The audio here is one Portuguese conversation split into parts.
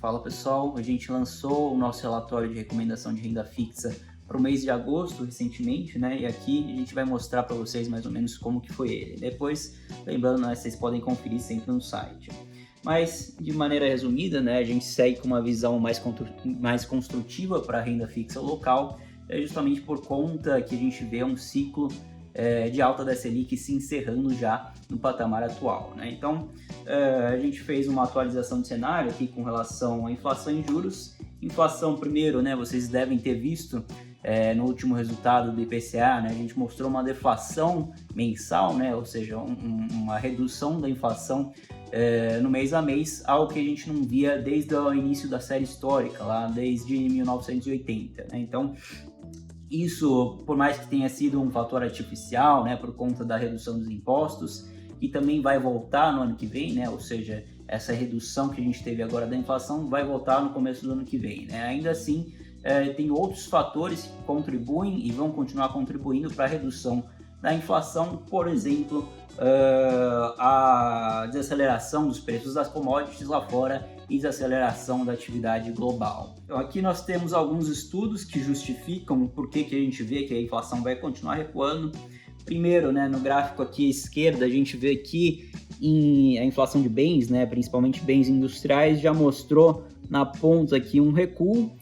Fala pessoal, a gente lançou o nosso relatório de recomendação de renda fixa para o mês de agosto recentemente, né? E aqui a gente vai mostrar para vocês mais ou menos como que foi ele. Depois, lembrando, né, vocês podem conferir sempre no site. Mas, de maneira resumida, né, a gente segue com uma visão mais construtiva para a renda fixa local, justamente por conta que a gente vê um ciclo de alta da Selic se encerrando já no patamar atual, né? Então, a gente fez uma atualização de cenário aqui com relação à inflação em juros. Inflação, primeiro, né, vocês devem ter visto no último resultado do IPCA, né, a gente mostrou uma deflação mensal, né, ou seja, uma redução da inflação no mês a mês, algo que a gente não via desde o início da série histórica, lá desde 1980, né? Então, isso, por mais que tenha sido um fator artificial, né, por conta da redução dos impostos, e também vai voltar no ano que vem, né, ou seja, essa redução que a gente teve agora da inflação vai voltar no começo do ano que vem, né? Ainda assim, tem outros fatores que contribuem e vão continuar contribuindo para a redução da inflação, por exemplo, a desaceleração dos preços das commodities lá fora e desaceleração da atividade global. Então, aqui nós temos alguns estudos que justificam por que a gente vê que a inflação vai continuar recuando. Primeiro, né, no gráfico aqui à esquerda, a gente vê que a inflação de bens, né, principalmente bens industriais, já mostrou na ponta aqui um recuo.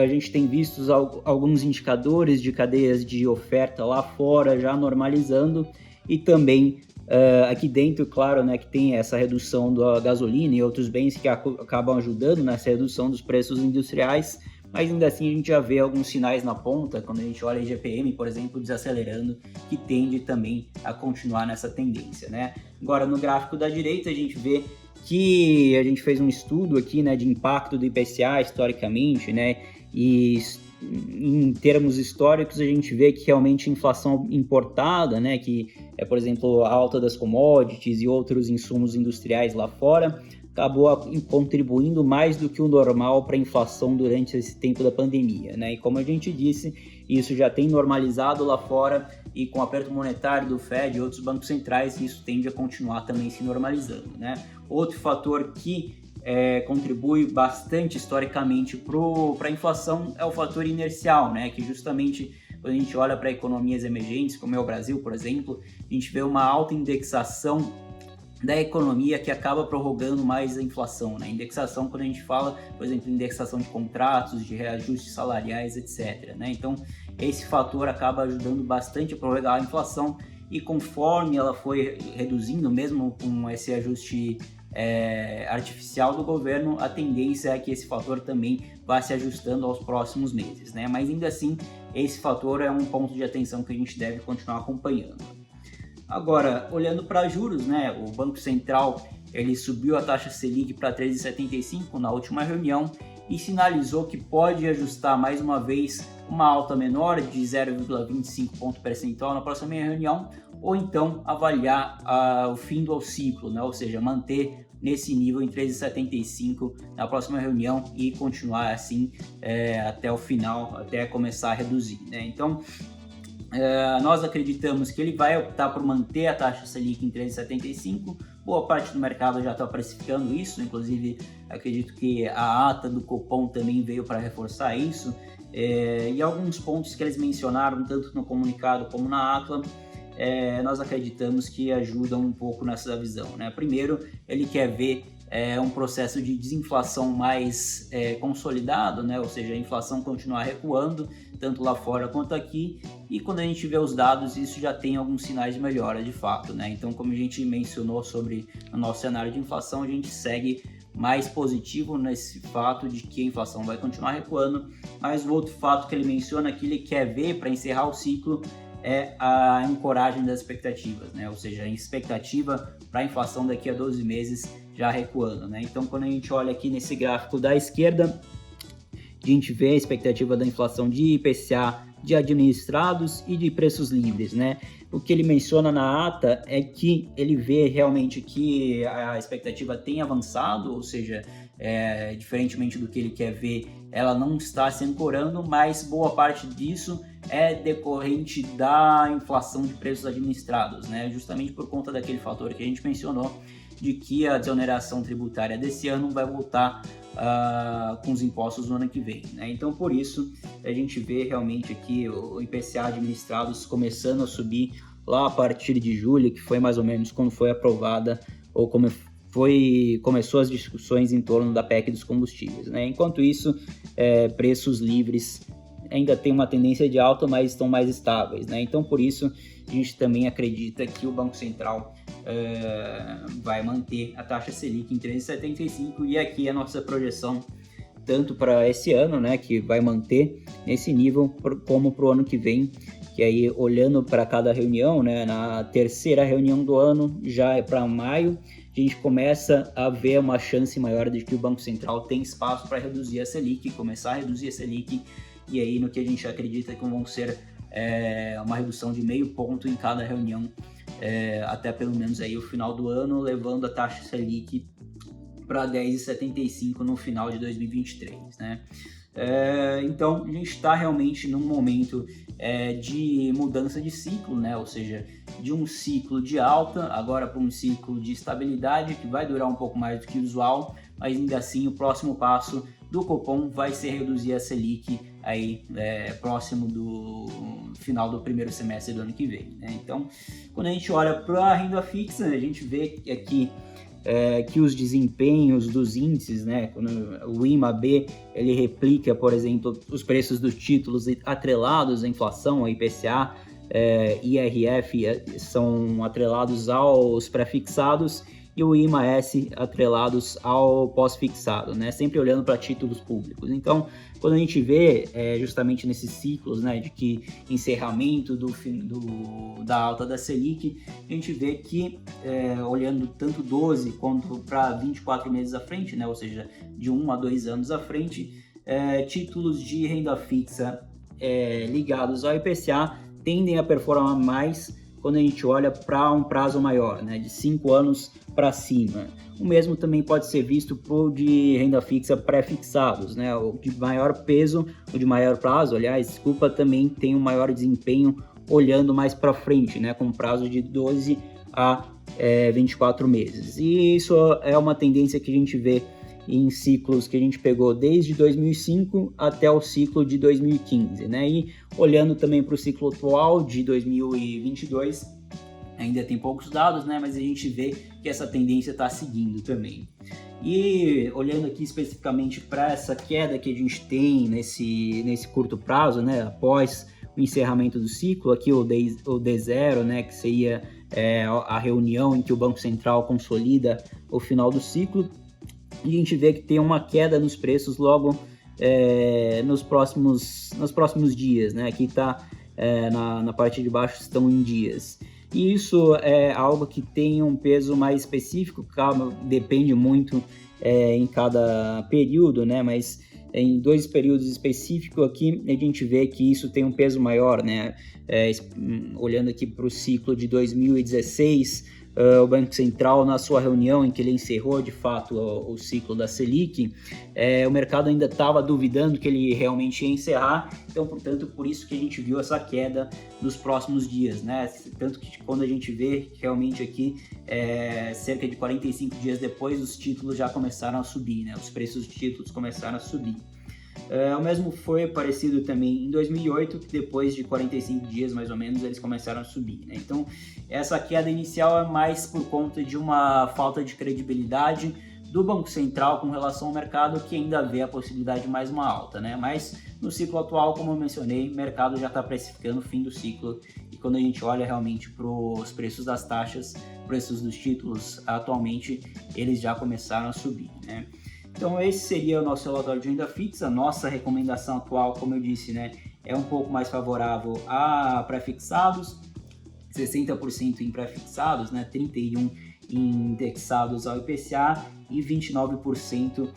A gente tem visto alguns indicadores de cadeias de oferta lá fora já normalizando, e também aqui dentro, claro, né, que tem essa redução da gasolina e outros bens que acabam ajudando nessa redução dos preços industriais, mas ainda assim a gente já vê alguns sinais na ponta, quando a gente olha a IGPM, por exemplo, desacelerando, que tende também a continuar nessa tendência, né? Agora, no gráfico da direita, a gente vê que a gente fez um estudo aqui, né, de impacto do IPCA historicamente, né, e em termos históricos a gente vê que realmente a inflação importada, né, que é, por exemplo, a alta das commodities e outros insumos industriais lá fora, acabou contribuindo mais do que o normal para a inflação durante esse tempo da pandemia, né? E como a gente disse, isso já tem normalizado lá fora, e com o aperto monetário do Fed e outros bancos centrais, isso tende a continuar também se normalizando, né? Outro fator que contribui bastante historicamente para a inflação é o fator inercial, né? Que justamente quando a gente olha para economias emergentes, como é o Brasil, por exemplo, a gente vê uma alta indexação da economia que acaba prorrogando mais a inflação, né? Indexação, quando a gente fala, por exemplo, indexação de contratos, de reajustes salariais, etc., né? Então, esse fator acaba ajudando bastante a prorrogar a inflação, e conforme ela foi reduzindo, mesmo com esse ajuste artificial do governo, a tendência é que esse fator também vá se ajustando aos próximos meses, né? Mas ainda assim, esse fator é um ponto de atenção que a gente deve continuar acompanhando. Agora, olhando para juros, né, o Banco Central ele subiu a taxa Selic para 13,75 na última reunião e sinalizou que pode ajustar mais uma vez uma alta menor de 0,25 ponto percentual na próxima reunião, ou então avaliar o fim do ciclo, né, ou seja, manter nesse nível em 13,75 na próxima reunião e continuar assim até o final, até começar a reduzir, né? Então, nós acreditamos que ele vai optar por manter a taxa Selic em 13,75. Boa parte do mercado já está precificando isso, inclusive acredito que a ata do Copom também veio para reforçar isso, e alguns pontos que eles mencionaram, tanto no comunicado como na ata, nós acreditamos que ajudam um pouco nessa visão, né? Primeiro, ele quer ver um processo de desinflação mais consolidado, né? Ou seja, a inflação continuar recuando, tanto lá fora quanto aqui, e quando a gente vê os dados, isso já tem alguns sinais de melhora de fato, né? Então, como a gente mencionou sobre o nosso cenário de inflação, a gente segue mais positivo nesse fato de que a inflação vai continuar recuando, mas o outro fato que ele menciona que ele quer ver para encerrar o ciclo é a ancoragem das expectativas, né? Ou seja, a expectativa para a inflação daqui a 12 meses já recuando, né? Então, quando a gente olha aqui nesse gráfico da esquerda, a gente vê a expectativa da inflação de IPCA, de administrados e de preços livres, né? O que ele menciona na ata é que ele vê realmente que a expectativa tem avançado, ou seja, diferentemente do que ele quer ver, ela não está se ancorando, mas boa parte disso é decorrente da inflação de preços administrados, né? Justamente por conta daquele fator que a gente mencionou, de que a desoneração tributária desse ano vai voltar com os impostos no ano que vem, né? Então, por isso, a gente vê realmente aqui o IPCA administrados começando a subir lá a partir de julho, que foi mais ou menos quando foi aprovada ou começou as discussões em torno da PEC dos combustíveis, né? Enquanto isso, preços livres ainda tem uma tendência de alta, mas estão mais estáveis, né? Então, por isso, a gente também acredita que o Banco Central vai manter a taxa Selic em 13,75, e aqui a nossa projeção tanto para esse ano, né, que vai manter nesse nível, como para o ano que vem, que aí olhando para cada reunião, né, na terceira reunião do ano, já é para maio, a gente começa a ver uma chance maior de que o Banco Central tem espaço para reduzir a Selic, começar a reduzir a Selic, e aí no que a gente acredita que vão ser uma redução de 0,5 ponto em cada reunião, até pelo menos aí o final do ano, levando a taxa Selic para 10,75 no final de 2023, né? Então a gente está realmente num momento de mudança de ciclo, né? Ou seja, de um ciclo de alta agora para um ciclo de estabilidade que vai durar um pouco mais do que o usual, mas ainda assim o próximo passo do Copom vai ser reduzir a Selic aí próximo do final do primeiro semestre do ano que vem, né? Então, quando a gente olha para a renda fixa, a gente vê aqui que os desempenhos dos índices, né, quando o IMAB ele replica, por exemplo, os preços dos títulos atrelados à inflação, a IPCA, IRF são atrelados aos pré-fixados, e o IMA-S atrelados ao pós-fixado, né? Sempre olhando para títulos públicos. Então, quando a gente vê justamente nesses ciclos, né, de que encerramento da alta da Selic, a gente vê que olhando tanto 12 quanto para 24 meses à frente, né, ou seja, de 1 a 2 anos à frente, títulos de renda fixa ligados ao IPCA tendem a performar mais quando a gente olha para um prazo maior, né, de 5 anos para cima. O mesmo também pode ser visto para o de renda fixa pré-fixados, né, o de maior peso, o de maior prazo, aliás, também tem um maior desempenho olhando mais para frente, né, com prazo de 12 a 24 meses. E isso é uma tendência que a gente vê em ciclos que a gente pegou desde 2005 até o ciclo de 2015, né? E olhando também para o ciclo atual de 2022, ainda tem poucos dados, né? Mas a gente vê que essa tendência está seguindo também. E olhando aqui especificamente para essa queda que a gente tem nesse curto prazo, né? Após o encerramento do ciclo, aqui o D0, né? Que seria a reunião em que o Banco Central consolida o final do ciclo. E a gente vê que tem uma queda nos preços logo nos próximos dias, né? Aqui está na parte de baixo, estão em dias. E isso é algo que tem um peso mais específico, claro, depende muito em cada período, né? Mas em 2 períodos específicos aqui a gente vê que isso tem um peso maior, né? Olhando aqui para o ciclo de 2016, o Banco Central, na sua reunião em que ele encerrou de fato o ciclo da Selic, o mercado ainda estava duvidando que ele realmente ia encerrar, então, portanto, por isso que a gente viu essa queda nos próximos dias, né? Tanto que quando a gente vê realmente aqui, cerca de 45 dias depois, os títulos já começaram a subir, né? Os preços dos títulos começaram a subir. O mesmo foi parecido também em 2008, que depois de 45 dias, mais ou menos, eles começaram a subir, né? Então, essa queda inicial é mais por conta de uma falta de credibilidade do Banco Central com relação ao mercado, que ainda vê a possibilidade de mais uma alta, né? Mas no ciclo atual, como eu mencionei, o mercado já está precificando o fim do ciclo, e quando a gente olha realmente para os preços das taxas, preços dos títulos, atualmente eles já começaram a subir, né? Então esse seria o nosso relatório de renda fixa. Nossa recomendação atual, como eu disse, né, é um pouco mais favorável a pré-fixados, 60% em pré-fixados, né, 31% indexados ao IPCA e 29%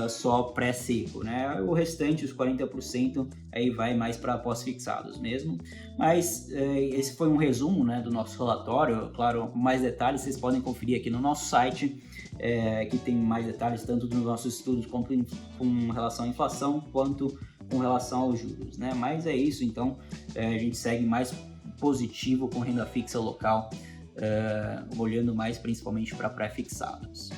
só pré-seco, né? O restante, os 40%, aí vai mais para pós-fixados mesmo. Mas esse foi um resumo, né, do nosso relatório. Claro, mais detalhes vocês podem conferir aqui no nosso site, que tem mais detalhes tanto dos nossos estudos com relação à inflação quanto com relação aos juros, né? Mas é isso, então a gente segue mais positivo com renda fixa local olhando mais principalmente para pré-fixados.